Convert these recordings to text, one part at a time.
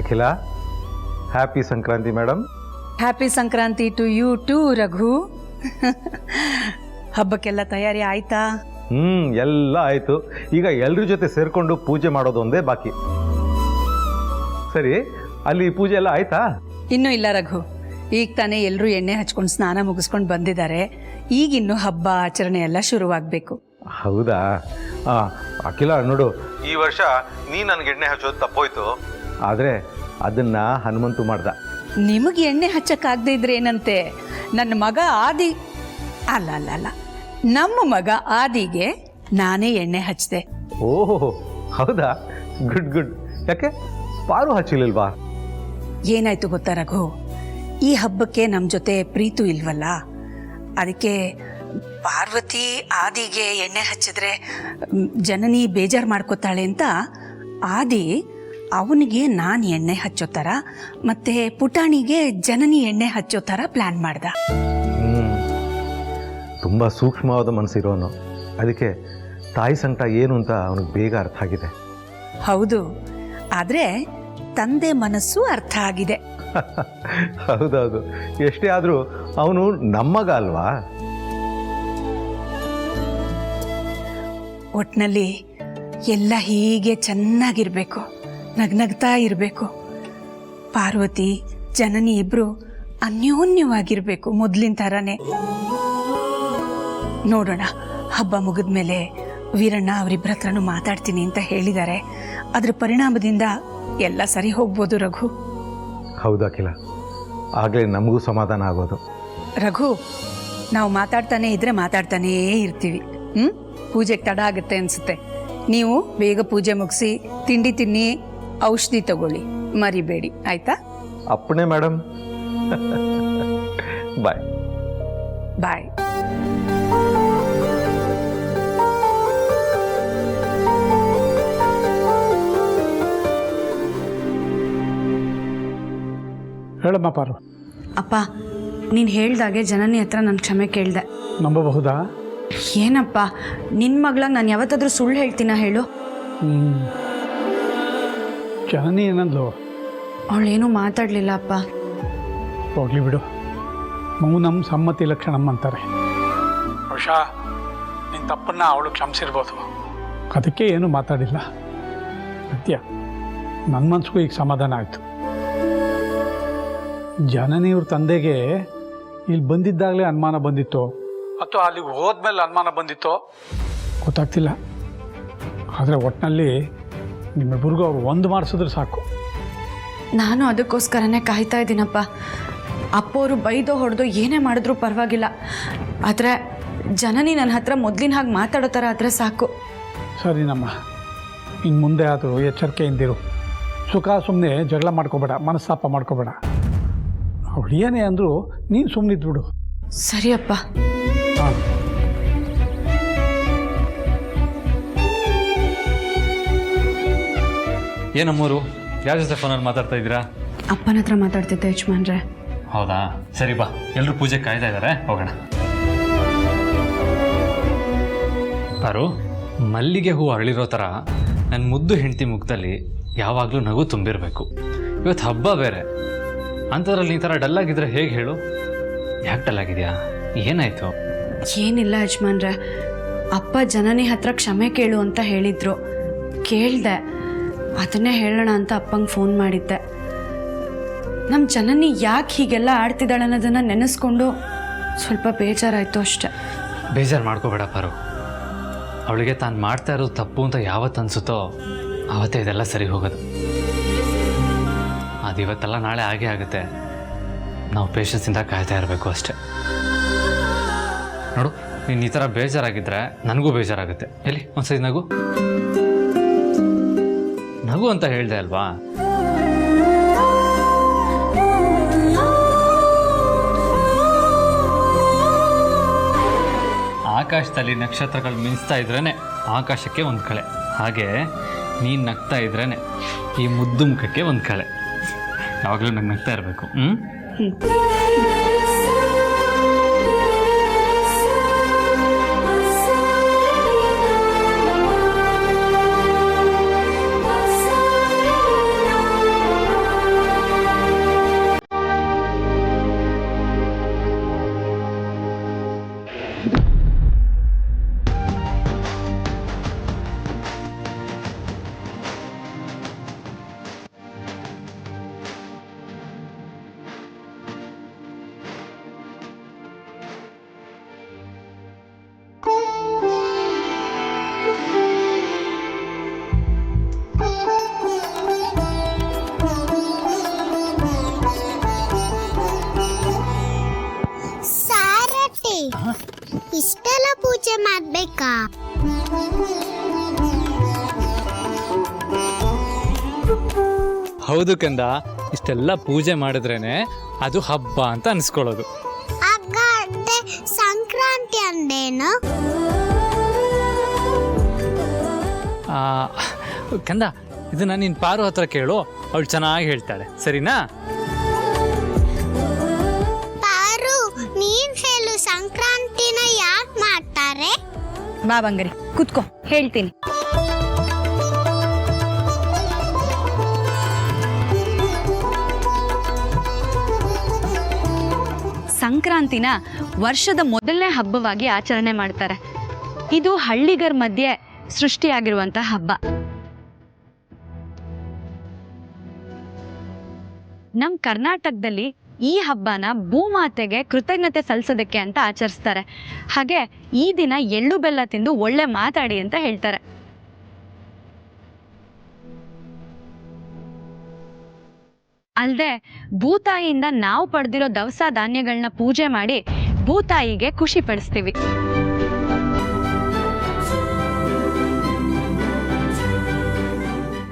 ಅಖಿಲ, happy Sankranti madam. Happy Sankranti to you too Raghu. ಹಬ್ಬಕ್ಕೆಲ್ಲ ತಯಾರಿ ಆಯ್ತಾ? ಎಲ್ಲ ಆಯ್ತು. ಈಗ ಎಲ್ರ ಜೊತೆ ಸೇರ್ಕೊಂಡು ಪೂಜೆ ಮಾಡೋದು ಒಂದೇ ಬಾಕಿ. ಸರಿ, ಅಲ್ಲಿ ಪೂಜೆ ಎಲ್ಲ ಆಯ್ತಾ? ಇನ್ನೂ ಇಲ್ಲ ರಘು, ಈಗ ತಾನೇ ಎಲ್ಲರೂ ಎಣ್ಣೆ ಹಚ್ಕೊಂಡು ಸ್ನಾನ ಮುಗಿಸ್ಕೊಂಡು ಬಂದಿದ್ದಾರೆ. ಈಗಿನ್ನು ಹಬ್ಬ ಆಚರಣೆ ಎಲ್ಲ ಶುರುವಾಗಬೇಕು. ಹೌದಾ? ಅಖಿಲ ನೋಡು, ಈ ವರ್ಷ ನೀ ನನಗೆ ಎಣ್ಣೆ ಹಚ್ಚೋದು ತಪ್ಪೋಯ್ತು. ಆದರೆ ಅದನ್ನ ಹನುಮಂತು ಮಾಡ್ದ. ನಿಮಗೆ ಎಣ್ಣೆ ಹಚ್ಚಕ್ಕಾಗದೇ ಇದ್ರೆ ಏನಂತೆ? ನನ್ನ ಮಗ ಆದಿ ಅಲ್ಲ ಅಲ್ಲ ಅಲ್ಲ ನಮ್ಮ ಮಗ ಆದಿಗೆ ನಾನೇ ಎಣ್ಣೆ ಹಚ್ಚಿದೆ. ಓಹೋ, ಹೌದಾ? Good good. ಯಾಕೆ ಪಾರು ಹಚ್ಚಿಲ್ವಾ? ಏನಾಯ್ತು ಗೊತ್ತಾ ರಘು, ಈ ಹಬ್ಬಕ್ಕೆ ನಮ್ಮ ಜೊತೆ ಪ್ರೀತು ಇಲ್ವಲ್ಲ, ಅದಕ್ಕೆ ಪಾರ್ವತಿ ಆದಿಗೆ ಎಣ್ಣೆ ಹಚ್ಚಿದ್ರೆ ಜನನಿ ಬೇಜಾರು ಮಾಡ್ಕೋತಾಳೆ ಅಂತ ಆದಿ ಅವನಿಗೆ ನಾನು ಎಣ್ಣೆ ಹಚ್ಚೋ ಥರ ಮತ್ತೆ ಪುಟಾಣಿಗೆ ಜನನಿ ಎಣ್ಣೆ ಹಚ್ಚೋ ಥರ ಪ್ಲ್ಯಾನ್ ಮಾಡ್ದ. ತುಂಬ ಸೂಕ್ಷ್ಮವಾದ ಮನಸ್ಸಿರೋನು. ಅದಕ್ಕೆ ತಾಯಿ ಸಂಕಟ ಏನು ಅಂತ ಅವನಿಗೆ ಬೇಗ ಅರ್ಥ ಆಗಿದೆ. ಹೌದು, ಆದರೆ ತಂದೆ ಮನಸ್ಸು ಅರ್ಥ ಆಗಿದೆ. ಹೌದೌದು. ಎಷ್ಟೇ ಆದರೂ ಅವನು ನಮ್ಮಗ ಅಲ್ವಾ? ಒಟ್ನಲ್ಲಿ ಎಲ್ಲ ಹೀಗೆ ಚೆನ್ನಾಗಿರ್ಬೇಕು, ನಗ್ನಗ್ತಾ ಇರಬೇಕು. ಪಾರ್ವತಿ ಜನನಿ ಇಬ್ರು ಅನ್ಯೋನ್ಯವಾಗಿರ್ಬೇಕು, ಮೊದಲಿನ ಥರನೇ. ನೋಡೋಣ, ಹಬ್ಬ ಮುಗಿದ್ಮೇಲೆ ವೀರಣ್ಣ ಅವರಿಬ್ಬರ ಹತ್ರನೂ ಮಾತಾಡ್ತೀನಿ ಅಂತ ಹೇಳಿದ್ದಾರೆ. ಅದ್ರ ಪರಿಣಾಮದಿಂದ ಎಲ್ಲ ಸರಿ ಹೋಗ್ಬೋದು ರಘು. ಹೌದು ಅಖಿಲ, ಆಗಲೇ ನಮಗೂ ಸಮಾಧಾನ ಆಗೋದು. ರಘು, ನಾವು ಮಾತಾಡ್ತಾನೆ ಇದ್ರೆ ಮಾತಾಡ್ತಾನೇ ಇರ್ತೀವಿ. ಪೂಜೆಗೆ ತಡ ಆಗುತ್ತೆ ಅನ್ಸುತ್ತೆ. ನೀವು ಬೇಗ ಪೂಜೆ ಮುಗಿಸಿ ತಿಂಡಿ ತಿನ್ನಿ, ಔಷಧಿ ತಗೊಳ್ಳಿ, ಮರಿಬೇಡಿ, ಆಯ್ತಾ? ಅಪ್ಪಣೆ ಮೇಡಮ್. ಬಾಯ್ ಬಾಯ್. ಹೇಳಮ್ಮ ಪಾರು. ಅಪ್ಪ, ನೀನು ಹೇಳ್ದಾಗೆ ಜನನಿ ಹತ್ರ ನಾನು ಕ್ಷಮೆ ಕೇಳಿದೆ. ನಂಬಬಹುದಾ? ಏನಪ್ಪ, ನಿನ್ನ ಮಗಳಾಗ ನಾನು ಯಾವತ್ತಾದ್ರೂ ಸುಳ್ಳು ಹೇಳ್ತೀನ ಹೇಳು? ಜನನಿ ಏನಂದ್ಲು? ಅವಳೇನೂ ಮಾತಾಡಲಿಲ್ಲ ಅಪ್ಪ. ಹೋಗ್ಲಿ ಬಿಡು, ಮೌನಂ ಸಮ್ಮತಿ ಲಕ್ಷಣಂ ಅಂತಾರೆ. ಬಹುಶಃ ನಿನ್ನ ತಪ್ಪನ್ನು ಅವಳು ಕ್ಷಮಿಸಿರ್ಬೋದು, ಅದಕ್ಕೆ ಏನೂ ಮಾತಾಡಿಲ್ಲ. ಸತ್ಯ, ನನ್ನ ಮನಸ್ಸಿಗೂ ಈಗ ಸಮಾಧಾನ ಆಯಿತು. ಜನನಿಯವ್ರ ತಂದೆಗೆ ಇಲ್ಲಿ ಬಂದಿದ್ದಾಗಲೇ ಅನುಮಾನ ಬಂದಿತ್ತು ಅಥವಾ ಅಲ್ಲಿಗೆ ಹೋದ್ಮೇಲೆ ಅನುಮಾನ ಬಂದಿತ್ತೋ ಗೊತ್ತಾಗ್ತಿಲ್ಲ. ಆದರೆ ಒಟ್ಟಿನಲ್ಲಿ ನಿಮ್ಮಿಬ್ಬರಿಗೂ ಅವ್ರು ಒಂದು ಮಾಡಿಸಿದ್ರೆ ಸಾಕು. ನಾನು ಅದಕ್ಕೋಸ್ಕರನೇ ಕಾಯ್ತಾ ಇದ್ದೀನಪ್ಪ. ಅಪ್ಪವರು ಬೈದೋ ಹೊಡೆದೋ ಏನೇ ಮಾಡಿದ್ರೂ ಪರವಾಗಿಲ್ಲ, ಆದರೆ ಜನನಿ ನನ್ನ ಹತ್ರ ಮೊದಲಿನ ಹಾಗೆ ಮಾತಾಡೋ ಥರ ಆದರೆ ಸಾಕು. ಸರಿನಮ್ಮ, ಇನ್ನು ಮುಂದೆ ಆದರೂ ಎಚ್ಚರಿಕೆಯಿಂದಿರು. ಸುಖ ಸುಮ್ಮನೆ ಜಗಳ ಮಾಡ್ಕೋಬೇಡ, ಮನಸ್ತಾಪ ಮಾಡ್ಕೋಬೇಡ. ಅವಳು ಏನೇ ಅಂದರೂ ನೀನು ಸುಮ್ಮನಿದ್ಬಿಡು. ಸರಿಯಪ್ಪ. ಹಾಂ. ಏನಮ್ಮೂರು, ಯಾರ ಜೊತೆ ಫೋನಲ್ಲಿ ಮಾತಾಡ್ತಾ ಇದ್ದೀರಾ? ಅಪ್ಪನ ಹತ್ರ ಮಾತಾಡ್ತಿದ್ದೆ ಯಜಮಾನ್ರೆ. ಹೌದಾ? ಸರಿ ಬಾ, ಎಲ್ಲರೂ ಪೂಜೆ ಕಾಯ್ತಾ ಇದ್ದಾರೆ, ಹೋಗೋಣ. ಪಾರು, ಮಲ್ಲಿಗೆ ಹೂ ಅರಳಿರೋ ಥರ ನನ್ನ ಮುದ್ದು ಹೆಂಡತಿ ಮುಖದಲ್ಲಿ ಯಾವಾಗಲೂ ನಗು ತುಂಬಿರಬೇಕು. ಇವತ್ತು ಹಬ್ಬ ಬೇರೆ, ಅಂಥದ್ರಲ್ಲಿ ಈ ಥರ ಡಲ್ಲಾಗಿದ್ರೆ ಹೇಗೆ ಹೇಳು? ಯಾಕೆ ಡಲ್ಲಾಗಿದೆಯಾ? ಏನಾಯಿತು? ಏನಿಲ್ಲ ಯಜಮಾನ್ರೆ, ಅಪ್ಪ ಜನನಿ ಹತ್ರ ಕ್ಷಮೆ ಕೇಳು ಅಂತ ಹೇಳಿದ್ರು. ಕೇಳಿದೆ, ಅದನ್ನೇ ಹೇಳೋಣ ಅಂತ ಅಪ್ಪಂಗೆ ಫೋನ್ ಮಾಡಿದ್ದೆ. ನಮ್ಮ ಜನನಿ ಯಾಕೆ ಹೀಗೆಲ್ಲ ಆಡ್ತಿದ್ದಾಳೆ ಅನ್ನೋದನ್ನು ನೆನೆಸ್ಕೊಂಡು ಸ್ವಲ್ಪ ಬೇಜಾರಾಯಿತು ಅಷ್ಟೆ. ಬೇಜಾರು ಮಾಡ್ಕೋಬೇಡ ಪಾರು. ಅವಳಿಗೆ ತಾನು ಮಾಡ್ತಾ ಇರೋದು ತಪ್ಪು ಅಂತ ಯಾವತ್ತು ಅನಿಸುತ್ತೋ ಆವತ್ತೇ ಇದೆಲ್ಲ ಸರಿ ಹೋಗೋದು. ಅದು ಇವತ್ತೆಲ್ಲ ನಾಳೆ ಆಗೇ ಆಗುತ್ತೆ. ನಾವು ಪೇಷನ್ಸಿಂದ ಕಾಯ್ತಾ ಇರಬೇಕು ಅಷ್ಟೆ. ನೋಡು, ನೀನು ಈ ಥರ ಬೇಜಾರಾಗಿದ್ದರೆ ನನಗೂ ಬೇಜಾರಾಗುತ್ತೆ. ಎಲ್ಲಿ ಒಂದ್ಸರಿ ನಗು ನಗು ಅಂತ ಹೇಳಿದೆ ಅಲ್ವಾ? ಆಕಾಶದಲ್ಲಿ ನಕ್ಷತ್ರಗಳು ಮಿಂಚ್ತಾ ಇದ್ರೇ ಆಕಾಶಕ್ಕೆ ಒಂದು ಕಳೆ, ಹಾಗೆ ನೀನು ನಗ್ತಾ ಇದ್ರೇ ಈ ಮುದ್ದು ಮುಖಕ್ಕೆ ಒಂದು ಕಳೆ. ಯಾವಾಗಲೂ ನಂಗೆ ನಗ್ತಾ ಇರಬೇಕು. ಸಾರಥಿ, ಇಷ್ಟೆಲ್ಲ ಪೂಜೆ ಮಾಡ್ಬೇಕಾ? ಹೌದು ಕಂದ, ಇಷ್ಟೆಲ್ಲ ಪೂಜೆ ಮಾಡಿದ್ರೇನೆ ಅದು ಹಬ್ಬ ಅಂತ ಅನ್ಸ್ಕೊಳ್ಳೋದು. ಹಾಗಾದ್ರೆ ಸಂಕ್ರಾಂತಿ ಅಂದೇನು? ಕಂದ, ಇದನ್ನ ನಿನ್ ಪಾರು ಹತ್ರ ಕೇಳು, ಅವಳು ಚೆನ್ನಾಗಿ ಹೇಳ್ತಾಳೆ, ಸರಿನಾ? ಪಾರು, ನೀನ್ ಹೇಳು, ಸಂಕ್ರಾಂತಿನ ಯಾಕೆ ಮಾಡ್ತಾರೆ? ಬಾ ಬಂಗಾರಿ, ಕೂತ್ಕೋ, ಹೇಳ್ತೀನಿ. ಸಂಕ್ರಾಂತಿನ ವರ್ಷದ ಮೊದಲನೇ ಹಬ್ಬವಾಗಿ ಆಚರಣೆ ಮಾಡ್ತಾರೆ. ಇದು ಹಳ್ಳಿಗರ ಮಧ್ಯೆ ಸೃಷ್ಟಿಯಾಗಿರುವಂಥ ಹಬ್ಬ. ನಮ್ಮ ಕರ್ನಾಟಕದಲ್ಲಿ ಈ ಹಬ್ಬನ ಭೂಮಾತೆಗೆ ಕೃತಜ್ಞತೆ ಸಲ್ಲಿಸೋದಕ್ಕೆ ಅಂತ ಆಚರಿಸ್ತಾರೆ. ಹಾಗೆ ಈ ದಿನ ಎಳ್ಳು ಬೆಲ್ಲ ತಿಂದು ಒಳ್ಳೆ ಮಾತಾಡಿ ಅಂತ ಹೇಳ್ತಾರೆ. ಅಲ್ಲದೆ ಭೂತಾಯಿಯಿಂದ ನಾವು ಪಡೆದಿರೋ ದವಸ ಧಾನ್ಯಗಳನ್ನ ಪೂಜೆ ಮಾಡಿ ಭೂತಾಯಿಗೆ ಖುಷಿ ಪಡಿಸ್ತೀವಿ.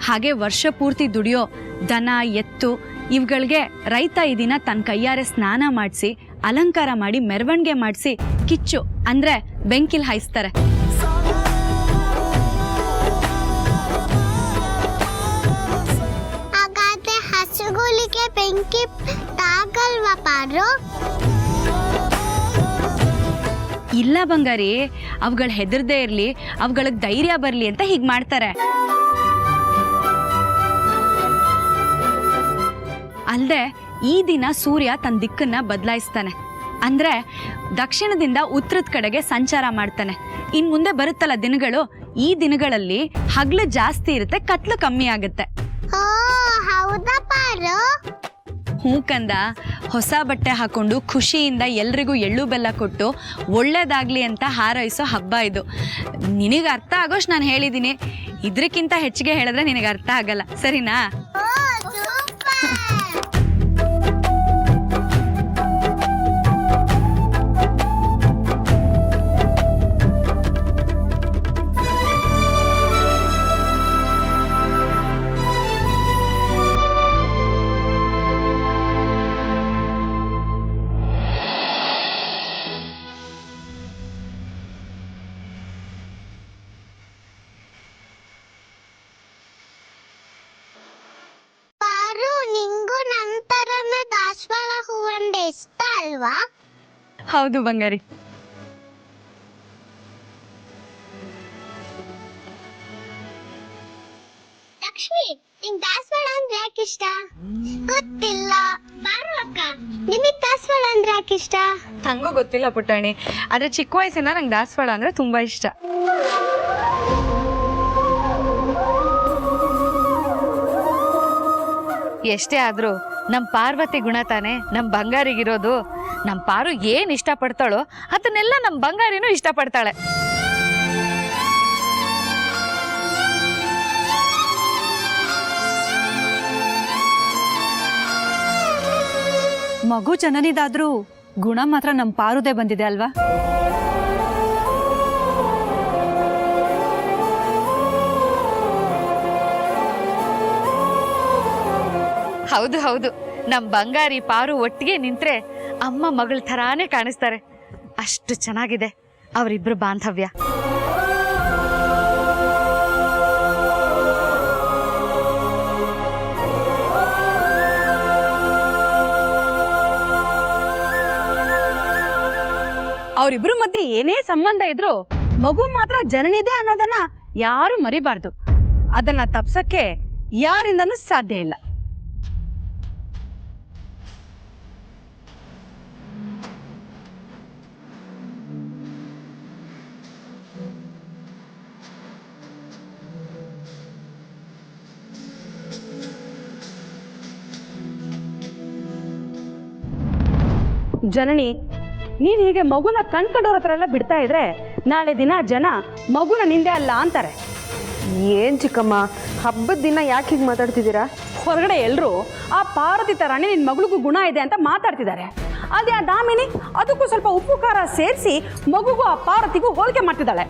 ಹಾಗೆ ವರ್ಷ ಪೂರ್ತಿ ದುಡಿಯೋ ದನ, ಎತ್ತು ಇವುಗಳಿಗೆ ರೈತ ಈ ದಿನ ತನ್ನ ಕೈಯಾರೆ ಸ್ನಾನ ಮಾಡಿಸಿ ಅಲಂಕಾರ ಮಾಡಿ ಮೆರವಣಿಗೆ ಮಾಡಿಸಿ ಕಿಚ್ಚು ಅಂದ್ರೆ ಬೆಂಕಿಲ್ ಹಾಯಿಸ್ತಾರೆ. ಹಾಗಾದ್ರೆ ಹಸುಗಳಿಗೆ ಬೆಂಕಿ ತಾಗಲ್ವಾ ಪಾರು? ಇಲ್ಲ ಬಂಗಾರಿ, ಅವುಗಳು ಹೆದರ್ದೇ ಇರಲಿ, ಅವುಗಳಿಗೆ ಧೈರ್ಯ ಬರಲಿ ಅಂತ ಹೀಗೆ ಮಾಡ್ತಾರೆ. ಅಲ್ಲದೆ ಈ ದಿನ ಸೂರ್ಯ ತನ್ನ ದಿಕ್ಕನ್ನ ಬದಲಾಯಿಸ್ತಾನೆ. ಅಂದ್ರೆ ದಕ್ಷಿಣದಿಂದ ಉತ್ತರದ ಕಡೆಗೆ ಸಂಚಾರ ಮಾಡ್ತಾನೆ. ಇನ್ ಮುಂದೆ ಬರುತ್ತಲ್ಲ ದಿನಗಳು, ಈ ದಿನಗಳಲ್ಲಿ ಹಗಲು ಜಾಸ್ತಿ ಇರುತ್ತೆ, ಕತ್ಲು ಕಮ್ಮಿ ಆಗುತ್ತೆ. ಓ ಹೌದಾ ಪಾರು? ಹೂ ಕಂದ, ಹೊಸ ಬಟ್ಟೆ ಹಾಕೊಂಡು ಖುಷಿಯಿಂದ ಎಲ್ರಿಗೂ ಎಳ್ಳು ಬೆಲ್ಲ ಕೊಟ್ಟು ಒಳ್ಳೇದಾಗ್ಲಿ ಅಂತ ಹಾರೈಸೋ ಹಬ್ಬ ಇದು. ನಿನಗೆ ಅರ್ಥ ಆಗೋಷ್ಟು ನಾನು ಹೇಳಿದ್ದೀನಿ. ಇದಕ್ಕಿಂತ ಹೆಚ್ಚಿಗೆ ಹೇಳಿದ್ರೆ ನಿನಗೆ ಅರ್ಥ ಆಗಲ್ಲ, ಸರಿನಾ? ಪಾರು, ನಿಂಗೂ ನಂತರನೇ ದಾಸವಾಳ ಹೂವಂಡೆ ಇಷ್ಟ ಅಲ್ವಾ? ಹೌದು ಬಂಗಾರಿ. ಲಕ್ಷ್ಮಿ, ನಿಂಗ್ ದಾಸವಾಳ ಅಂದ್ರೆ ಯಾಕೆ ಇಷ್ಟ? ಗೊತ್ತಿಲ್ಲ. ಪಾರು ಅಕ್ಕ, ನಿಮಗ್ ದಾಸವಾಳ ಅಂದ್ರೆ ಯಾಕೆ ಇಷ್ಟ? ನಂಗೂ ಗೊತ್ತಿಲ್ಲ ಪುಟ್ಟಣಿ, ಆದ್ರೆ ಚಿಕ್ಕ ವಯಸ್ಸಿಂದ ನಂಗೆ ದಾಸವಾಳ ಅಂದ್ರೆ ತುಂಬಾ ಇಷ್ಟ. ಎಷ್ಟೇ ಆದ್ರೂ ನಮ್ಮ ಪಾರ್ವತಿ ಗುಣ ತಾನೆ ನಮ್ಮ ಬಂಗಾರಿಗಿರೋದು. ನಮ್ಮ ಪಾರು ಏನ್ ಇಷ್ಟಪಡ್ತಾಳೋ ಅದನ್ನೆಲ್ಲ ನಮ್ಮ ಬಂಗಾರಿನೂ ಇಷ್ಟಪಡ್ತಾಳೆ. ಮಗು ಜನನಿದಾದ್ರೂ ಗುಣ ಮಾತ್ರ ನಮ್ಮ ಪಾರುದೇ ಬಂದಿದೆ ಅಲ್ವಾ? ಹೌದು ಹೌದು, ನಮ್ಮ ಬಂಗಾರಿ ಪಾರು ಒಟ್ಟಿಗೆ ನಿಂತ್ರೆ ಅಮ್ಮ ಮಗಳ ಥರಾನೇ ಕಾಣಿಸ್ತಾರೆ. ಅಷ್ಟು ಚೆನ್ನಾಗಿದೆ ಅವರಿಬ್ರು ಬಾಂಧವ್ಯ. ಅವರಿಬ್ರು ಮಧ್ಯೆ ಏನೇ ಸಂಬಂಧ ಇದ್ರು ಮಗು ಮಾತ್ರ ಜನನಿದೆ ಅನ್ನೋದನ್ನ ಯಾರು ಮರಿಬಾರ್ದು. ಅದನ್ನ ತಪ್ಸಕ್ಕೆ ಯಾರಿಂದನೂ ಸಾಧ್ಯ ಇಲ್ಲ. ಜನನಿ, ನೀನು ಹೀಗೆ ಮಗುನ ಕಣ್ಕೊಂಡವ್ರ ಹತ್ರ ಎಲ್ಲ ಬಿಡ್ತಾ ಇದ್ರೆ ನಾಳೆ ದಿನ ಜನ ಮಗುನ ನಿಂದೆ ಅಲ್ಲ ಅಂತಾರೆ. ಏನು ಚಿಕ್ಕಮ್ಮ, ಹಬ್ಬದ ದಿನ ಯಾಕೆ ಹೀಗೆ ಮಾತಾಡ್ತಿದ್ದೀರಾ? ಹೊರಗಡೆ ಎಲ್ಲರೂ ಆ ಪಾರ್ವತಿ ಥರನೇ ನಿನ್ನ ಮಗಳಿಗೂ ಗುಣ ಇದೆ ಅಂತ ಮಾತಾಡ್ತಿದ್ದಾರೆ. ಅದೇ ಆ ದಾಮಿನಿ ಅದಕ್ಕೂ ಸ್ವಲ್ಪ ಉಪ್ಪು ಖಾರ ಸೇರಿಸಿ ಮಗುಗೂ ಆ ಪಾರ್ವತಿಗೂ ಹೋಲಿಕೆ ಮಾಡ್ತಿದ್ದಾಳೆ.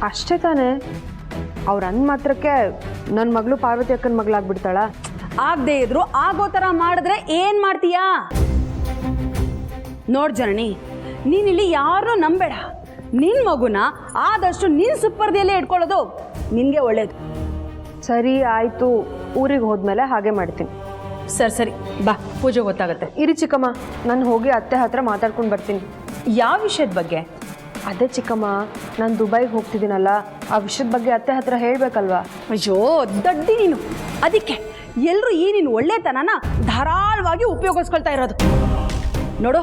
ಅಷ್ಟೇ ತಾನೇ? ಅವ್ರ ಅಂದ ಮಾತ್ರಕ್ಕೆ ನನ್ನ ಮಗಳು ಪಾರ್ವತಿ ಅಕ್ಕನ ಮಗಳಾಗ್ಬಿಡ್ತಾಳ? ಆಗದೆ ಇದ್ರು ಆಗೋ ಥರ ಮಾಡಿದ್ರೆ ಏನು ಮಾಡ್ತೀಯಾ? ನೋಡ್ ಜನನಿ, ನೀನಿಲ್ಲಿ ಯಾರನ್ನೂ ನಂಬೇಡ. ನಿನ್ನ ಮಗುನ ಆದಷ್ಟು ನಿನ್ನ ಸುಪ್ಪರ್ದಿಯಲ್ಲೇ ಇಟ್ಕೊಳ್ಳೋದು ನಿನಗೆ ಒಳ್ಳೇದು. ಸರಿ ಆಯಿತು, ಊರಿಗೆ ಹೋದ್ಮೇಲೆ ಹಾಗೆ ಮಾಡ್ತೀನಿ. ಸರಿ ಬಾ, ಪೂಜೆ ಗೊತ್ತಾಗತ್ತೆ. ಇರಿ ಚಿಕ್ಕಮ್ಮ, ನಾನು ಹೋಗಿ ಅತ್ತೆ ಹತ್ರ ಮಾತಾಡ್ಕೊಂಡು ಬರ್ತೀನಿ. ಯಾವ ವಿಷಯದ ಬಗ್ಗೆ? ಅದೇ ಚಿಕ್ಕಮ್ಮ, ನಾನು ದುಬೈಗೆ ಹೋಗ್ತಿದ್ದೀನಲ್ಲ, ಆ ವಿಷಯದ ಬಗ್ಗೆ ಅತ್ತೆ ಹತ್ರ ಹೇಳಬೇಕಲ್ವಾ? ಅಯ್ಯೋ ದಡ್ಡಿ ನೀನು. ಅದಕ್ಕೆ ಎಲ್ಲರೂ ಈ ನೀನು ಒಳ್ಳೆತನನ ಧಾರಾಳವಾಗಿ ಉಪಯೋಗಿಸ್ಕೊಳ್ತಾ ಇರೋದು. ನೋಡು,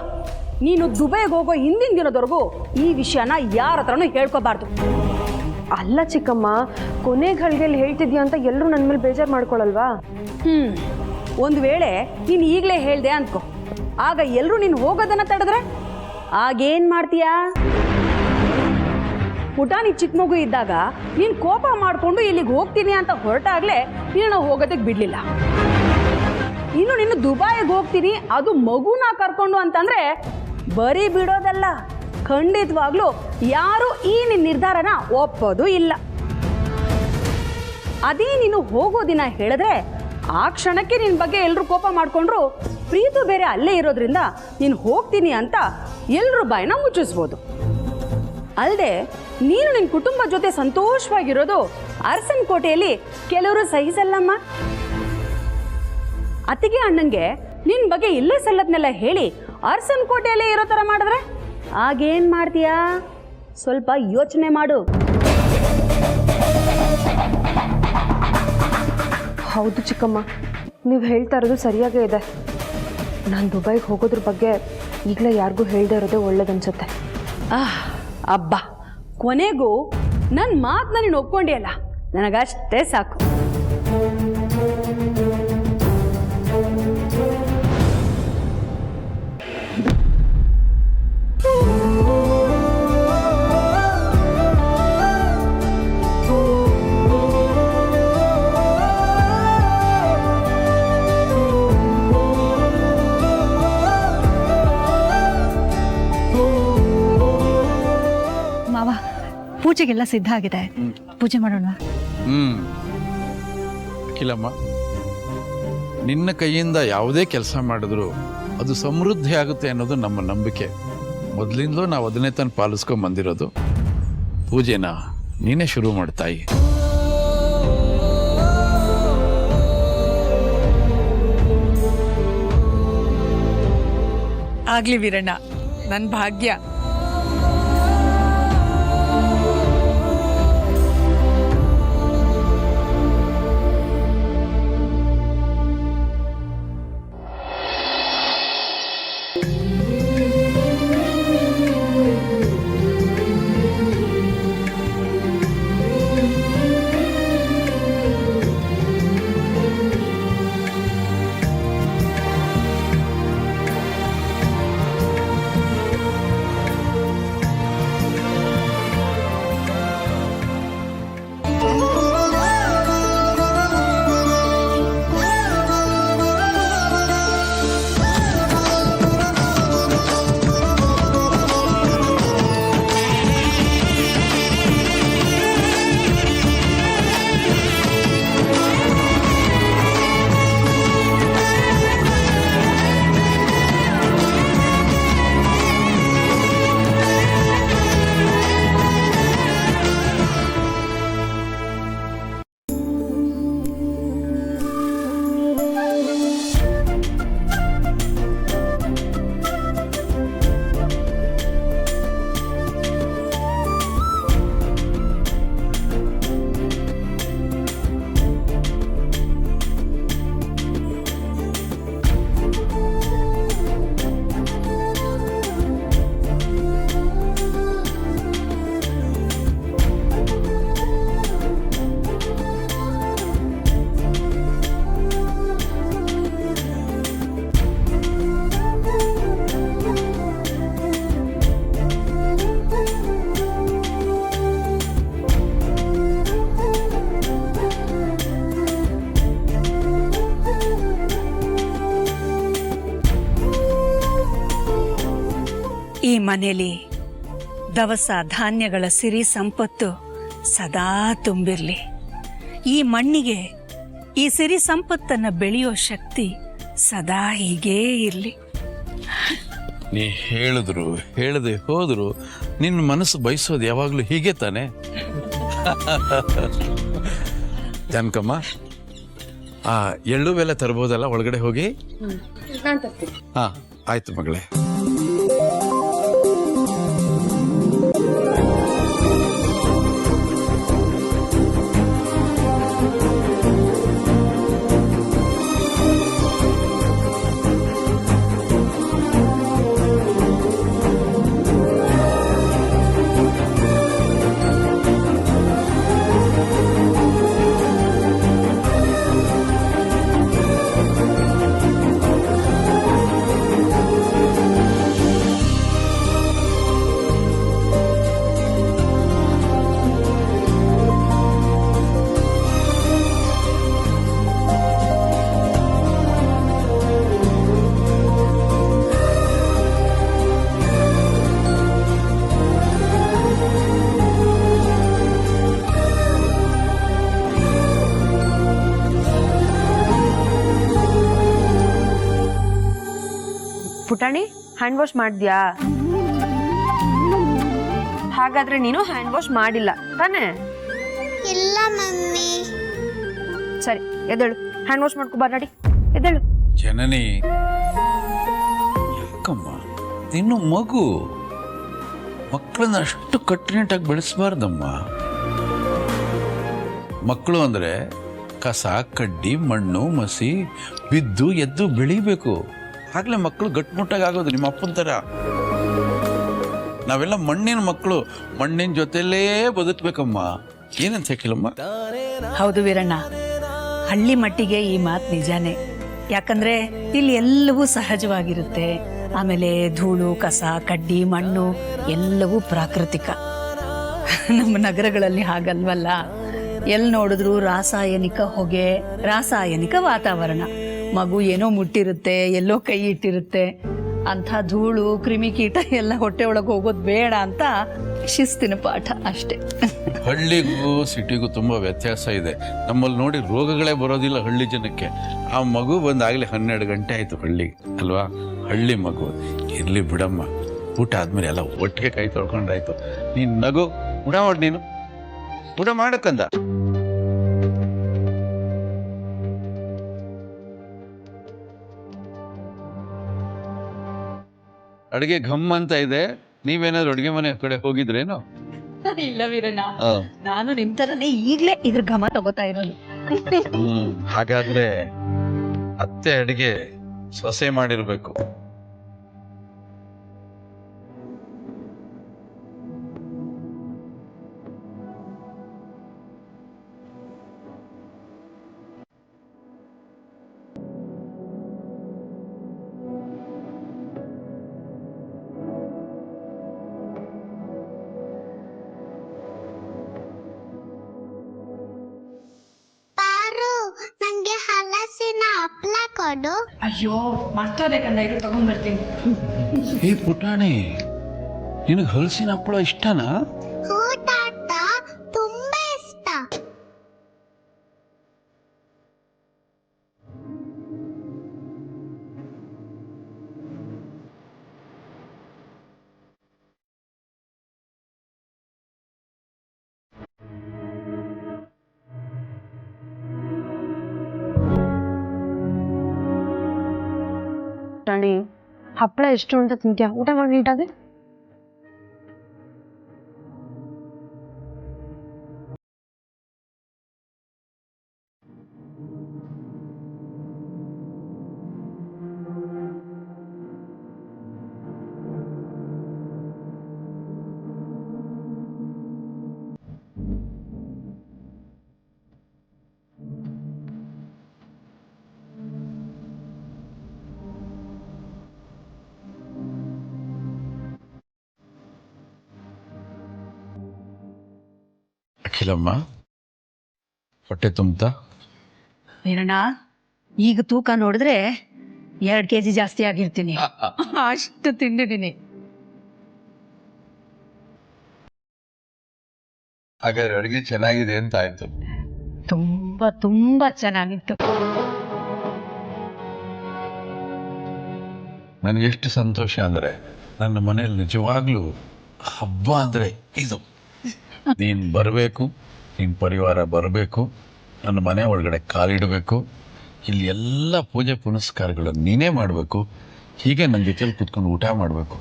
ನೀನು ದುಬೈಗೆ ಹೋಗೋ ಹಿಂದಿನ ದಿನದವರೆಗೂ ಈ ವಿಷಯನ ಯಾರ ಹತ್ರನೂ ಹೇಳ್ಕೋಬಾರ್ದು. ಅಲ್ಲ ಚಿಕ್ಕಮ್ಮ, ಕೊನೆ ಘಳಿಗೆಯಲ್ಲಿ ಹೇಳ್ತಿದ್ಯಾ ಅಂತ ಎಲ್ಲರೂ ನನ್ನ ಮೇಲೆ ಬೇಜಾರು ಮಾಡ್ಕೊಳ್ಳಲ್ವಾ? ಒಂದು ವೇಳೆ ನೀನು ಈಗಲೇ ಹೇಳ್ದೆ ಅಂದ್ಕೋ, ಆಗ ಎಲ್ಲರೂ ನೀನು ಹೋಗೋದನ್ನು ತಡೆದ್ರೆ ಆಗೇನು ಮಾಡ್ತೀಯಾ? ಪುಟಾಣಿ ಚಿಕ್ಕ ಮಗು ಇದ್ದಾಗ ನೀನು ಕೋಪ ಮಾಡಿಕೊಂಡು ಇಲ್ಲಿಗೆ ಹೋಗ್ತೀನಿ ಅಂತ ಹೊರಟಾಗಲೇ ನೀನು ಹೋಗೋದಕ್ಕೆ ಬಿಡಲಿಲ್ಲ. ಇನ್ನು ನೀನು ದುಬೈಗೆ ಹೋಗ್ತೀನಿ, ಅದು ಮಗುನ ಕರ್ಕೊಂಡು ಅಂತಂದರೆ ಬರೀ ಬಿಡೋದಲ್ಲ, ಖಂಡಿತವಾಗ್ಲೂ ಯಾರೂ ಈ ನಿನ್ನ ನಿರ್ಧಾರನ ಒಪ್ಪೋದು ಇಲ್ಲ. ಅದೇ ನೀನು ಹೋಗೋ ದಿನ ಹೇಳಿದ್ರೆ ಆ ಕ್ಷಣಕ್ಕೆ ನಿನ್ನ ಬಗ್ಗೆ ಎಲ್ಲರೂ ಕೋಪ ಮಾಡಿಕೊಂಡ್ರು, ಪ್ರೀತು ಬೇರೆ ಅಲ್ಲೇ ಇರೋದ್ರಿಂದ ನೀನು ಹೋಗ್ತೀನಿ ಅಂತ ಎಲ್ಲರೂ ಬಾಯಿನ ಮುಚ್ಚಿಸ್ಬೋದು. ಅಲ್ಲದೆ ನೀನು ನಿನ್ನ ಕುಟುಂಬ ಜೊತೆ ಸಂತೋಷವಾಗಿರೋದು ಅರಸನ ಕೋಟೆಯಲ್ಲಿ ಕೆಲವರು ಸಹಿಸಲ್ಲಮ್ಮ. ಅತ್ತಿಗೆ ಅಣ್ಣಂಗೆ ನಿನ್ನ ಬಗ್ಗೆ ಇಲ್ಲೇ ಸಲ್ಲದ್ನೆಲ್ಲ ಹೇಳಿ ಅರಸನ ಕೋಟೆಯಲ್ಲೇ ಇರೋ ಥರ ಮಾಡಿದ್ರೆ ಆಗೇನು ಮಾಡ್ತೀಯಾ? ಸ್ವಲ್ಪ ಯೋಚನೆ ಮಾಡು. ಹೌದು ಚಿಕ್ಕಮ್ಮ, ನೀವು ಹೇಳ್ತಾ ಇರೋದು ಸರಿಯಾಗೇ ಇದೆ. ನಾನು ದುಬೈಗೆ ಹೋಗೋದ್ರ ಬಗ್ಗೆ ಈಗಲೇ ಯಾರಿಗೂ ಹೇಳ್ದೇ ಇರೋದೇ ಒಳ್ಳೇದನ್ಸುತ್ತೆ. ಅಬ್ಬಾ, ಕೊನೆಗೂ ನನ್ನ ಮಾತನ್ನ ನೀನು ಒಪ್ಕೊಂಡಿಯಲ್ಲ, ನನಗಷ್ಟೇ ಸಾಕು. ಮಾವ, ಪೂಜೆಗೆಲ್ಲ ಸಿದ್ಧ ಆಗಿದೆ, ಪೂಜೆ ಮಾಡೋಣ. ಅಖಿಲಮ್ಮ, ನಿನ್ನ ಕೈಯಿಂದ ಯಾವುದೇ ಕೆಲಸ ಮಾಡಿದ್ರು ಅದು ಸಮೃದ್ಧಿ ಆಗುತ್ತೆ ಅನ್ನೋದು ನಮ್ಮ ನಂಬಿಕೆ. ಮೊದಲಿಂದಲೂ ನಾವು ಅದನ್ನೇ ತಾನು ಪಾಲಿಸ್ಕೊಂಡು ಬಂದಿರೋದು. ಪೂಜೆನ ನೀನೇ ಶುರು ಮಾಡ್ತಾಯಿ. ಆಗ್ಲಿ ವೀರಣ್ಣ, ನನ್ನ ಭಾಗ್ಯ. ಮನೇಲಿ ದವಸ ಧಾನ್ಯಗಳ ಸಿರಿ ಸಂಪತ್ತು ಸದಾ ತುಂಬಿರಲಿ. ಈ ಮಣ್ಣಿಗೆ ಈ ಸಿರಿ ಸಂಪತ್ತನ್ನು ಬೆಳೆಯೋ ಶಕ್ತಿ ಸದಾ ಹೀಗೇ ಇರಲಿ. ನೀ ಹೇಳಿದ್ರು ಹೇಳದೆ ಹೋದ್ರು ನಿನ್ನ ಮನಸ್ಸು ಬಯಸೋದು ಯಾವಾಗಲೂ ಹೀಗೆ ತಾನೆ. ಜಾನಕಮ್ಮ, ಎಳ್ಳು ಬೆಲ್ಲ ತರ್ಬೋದಲ್ಲ ಒಳಗಡೆ ಹೋಗಿ? ಹಾಂ ಆಯ್ತು ಮಗಳೇ. ಪುಟಾಣಿ, ಹ್ಯಾಂಡ್ ವಾಶ್ ಮಾಡಿದ್ಯಾ? ಹಾಗಾದ್ರೆ ನೀನು ಹ್ಯಾಂಡ್ ವಾಶ್ ಮಾಡಿಲ್ಲ ತಾನೇ? ಇಲ್ಲ ಮಮ್ಮಿ. ಸರಿ, ಎದ್ದೇಳು, ಹ್ಯಾಂಡ್ ವಾಶ್ ಮಾಡ್ಕೊ ಬಾ. ನಡಿ, ಎದ್ದೇಳು. ಜನನಿ, ಯಾಕಮ್ಮ ಇನ್ನು ಮಗು, ಮಕ್ಕಳನ್ನ ಅಷ್ಟು ಕಟ್ಟುನಿಟ್ಟಾಗಿ ಬೆಳೆಸಬಾರ್ದಮ್ಮ. ಮಕ್ಕಳು ಅಂದರೆ ಕಸ ಕಡ್ಡಿ ಮಣ್ಣು ಮಸಿ ಬಿದ್ದು ಎದ್ದು ಬೆಳಿಬೇಕು. ಆಗಲೇ ಮಕ್ಕಳು ಗಟ್ಟುಮುಟ್ಟಾಗಿ ಆಗೋದು. ನಿಮ್ಮ ಅಪ್ಪನ ಥರ ನಾವೆಲ್ಲ ಮಣ್ಣಿನ ಮಕ್ಕಳು, ಮಣ್ಣಿನ ಜೊತೆಲೇ ಬದುಕಬೇಕಮ್ಮ. ಏನಂತ ಹೇಳಮ್ಮ? ಹೌದು ವೀರಣ್ಣ, ಹಳ್ಳಿ ಮಟ್ಟಿಗೆ ಈ ಮಾತು ನಿಜಾನೇ. ಯಾಕಂದ್ರೆ ಇಲ್ಲಿ ಎಲ್ಲವೂ ಸಹಜವಾಗಿರುತ್ತೆ. ಆಮೇಲೆ ಧೂಳು ಕಸ ಕಡ್ಡಿ ಮಣ್ಣು ಎಲ್ಲವೂ ಪ್ರಾಕೃತಿಕ. ನಮ್ಮ ನಗರಗಳಲ್ಲಿ ಹಾಗಲ್ವಲ್ಲ. ಎಲ್ಲಿ ನೋಡಿದ್ರು ರಾಸಾಯನಿಕ ಹೊಗೆ, ರಾಸಾಯನಿಕ ವಾತಾವರಣ. ಮಗು ಏನೋ ಮುಟ್ಟಿರುತ್ತೆ, ಎಲ್ಲೋ ಕೈ ಇಟ್ಟಿರುತ್ತೆ. ಅಂಥ ಧೂಳು ಕ್ರಿಮಿಕೀಟ ಎಲ್ಲ ಹೊಟ್ಟೆ ಒಳಗೆ ಹೋಗೋದು ಬೇಡ ಅಂತ ಶಿಸ್ತಿನ ಪಾಠ ಅಷ್ಟೇ. ಹಳ್ಳಿಗೂ ಸಿಟಿಗೂ ತುಂಬ ವ್ಯತ್ಯಾಸ ಇದೆ. ನಮ್ಮಲ್ಲಿ ನೋಡಿ ರೋಗಗಳೇ ಬರೋದಿಲ್ಲ ಹಳ್ಳಿ ಜನಕ್ಕೆ. ಆ ಮಗು ಬಂದಾಗಲೇ 12 ಗಂಟೆ ಆಯಿತು ಹಳ್ಳಿ ಅಲ್ವಾ? ಹಳ್ಳಿ ಮಗು ಇರಲಿ ಬಿಡಮ್ಮ. ಊಟ ಆದಮೇಲೆ ಎಲ್ಲ ಒಟ್ಟಿಗೆ ಕೈ ತೊಳ್ಕೊಂಡಾಯ್ತು. ನೀನು ನಗು, ಊಟ ಮಾಡಿ, ನೀನು ಊಟ ಮಾಡಕ್ಕಂದ. ಅಡುಗೆ ಘಮ್ ಅಂತ ಇದೆ. ನೀವೇನಾದ್ರು ಅಡುಗೆ ಮನೆ ಕಡೆ ಹೋಗಿದ್ರೇನೋ? ಇಲ್ಲ ವೀರಣ್ಣ, ನಾನು ನಿಮ್ ತರನೇ ಈಗ್ಲೇ ಇದ್ರ ಘಮ ತಗೋತಾ ಇರೋದು. ಹಾಗಾದ್ರೆ ಅತ್ತೆ ಅಡುಗೆ ಸೊಸೆ ಮಾಡಿರ್ಬೇಕು. ನಂಗೆ ಹಲಸಿನ ಹಪ್ಳ ಕೊಡು. ಅಯ್ಯೋ ಮರ್ತೋದೆ ಕಂದ, ಇದು ತಗೊಂಡ್ಬರ್ತೀನಿ. ಏ ಪುಟಾಣಿ, ನಿನಗೆ ಹಲಸಿನ ಹಪ್ಪಳ ಇಷ್ಟನಾ? ತಾತ, ತುಂಬಾ ಇಷ್ಟ. ಪುಟಾಣಿ, ಹಪ್ಪಳ ಎಷ್ಟು ಅಂತ ತಿಂತ್ಯಾ? ಊಟ ಮಾಡಿ ನೀಟಾಗಿ. ಅಖಿಲಮ್ಮ, ಹೊಟ್ಟೆ ತುಂಬ್ತಾ? ವೀರಣ್ಣ, ಈಗ ತೂಕ ನೋಡಿದ್ರೆ 2 kg ಜಾಸ್ತಿ ಆಗಿರ್ತೀನಿ. ಅಷ್ಟು ತಿಂದಿದ್ದೀನಿ. ಹಾಗಾದ್ರೆ ಅಡುಗೆ ಚೆನ್ನಾಗಿದೆ ಅಂತ ಆಯ್ತು. ತುಂಬಾ ತುಂಬಾ ಚೆನ್ನಾಗಿತ್ತು. ನನಗೆಷ್ಟು ಸಂತೋಷ ಅಂದರೆ ನನ್ನ ಮನೆಯಲ್ಲಿ ನಿಜವಾಗ್ಲೂ ಹಬ್ಬ ಅಂದರೆ ಇದು. ನೀನು ಬರಬೇಕು, ನಿನ್ನ ಪರಿವಾರ ಬರಬೇಕು, ನನ್ನ ಮನೆ ಒಳಗಡೆ ಕಾಲಿಡಬೇಕು, ಇಲ್ಲಿ ಎಲ್ಲ ಪೂಜೆ ಪುನಸ್ಕಾರಗಳನ್ನು ನೀನೇ ಮಾಡಬೇಕು, ಹೀಗೆ ನನ್ನ ಜೊತೆಲಿ ಕೂತ್ಕೊಂಡು ಊಟ ಮಾಡಬೇಕು.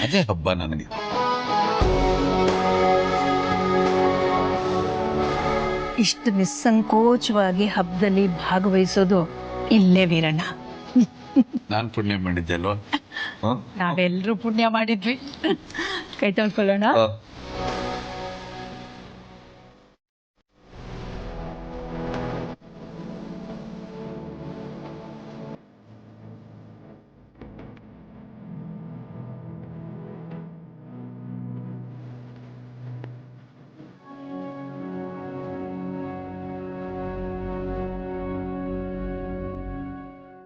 ಅದೇ ಹಬ್ಬ ನನಗೆ. ಇಷ್ಟು ನಿಸ್ಸಂಕೋಚವಾಗಿ ಹಬ್ಬದಲ್ಲಿ ಭಾಗವಹಿಸೋದು ಇಲ್ಲೇ ವೀರಣ್ಣ. ನಾನು ಪುಣ್ಯ ಮಾಡಿದ್ದೆ ಅಲ್ವಾ? ನಾವೆಲ್ಲರೂ ಪುಣ್ಯ ಮಾಡಿದ್ವಿ. ಕೈ ತೊಳ್ಕೊಳ್ಳೋಣ.